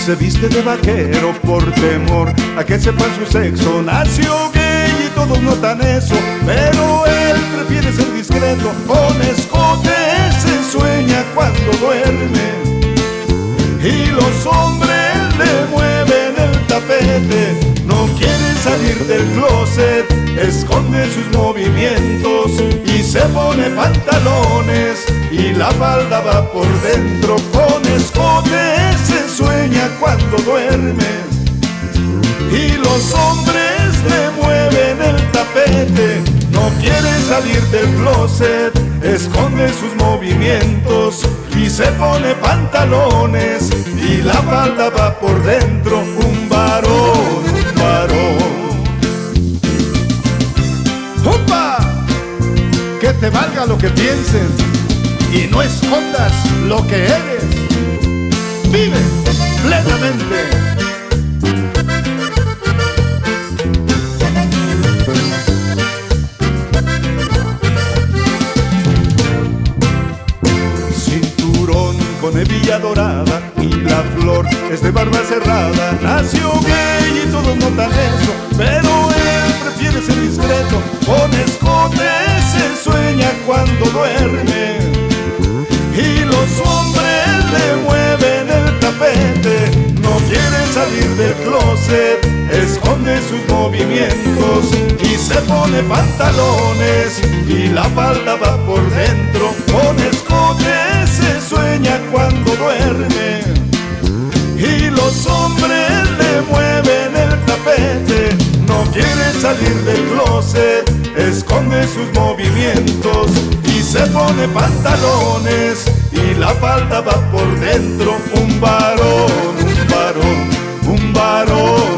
se viste de vaquero por temor a que sepan su sexo. Nació gay y todos notan eso, pero él prefiere ser discreto. Con escote se sueña cuando duerme y los hombres le mueven el tapete. No quiere salir del closet, esconde sus movimientos y se pone pantalones y la falda va por dentro. Con escote se sueña cuando duerme y los hombres le mueven el tapete. No quiere salir del closet, esconde sus movimientos y se pone pantalones y la falda va por dentro. Un varón, un varón. ¡Upa! Que te valga lo que piensen y no escondas lo que eres. Vive plenamente. Con hebilla dorada y la flor es de barba cerrada. Nació gay y todos notan eso, pero él prefiere ser discreto. Con escote se sueña cuando duerme y los hombres le mueven el tapete. No quiere salir del closet, esconde sus movimientos y se pone pantalones y la falda va por dentro. Con escote se sueña cuando duerme y los hombres le mueven el tapete. No quiere salir del closet, esconde sus movimientos y se pone pantalones y la falda va por dentro. Un varón, un varón, un varón.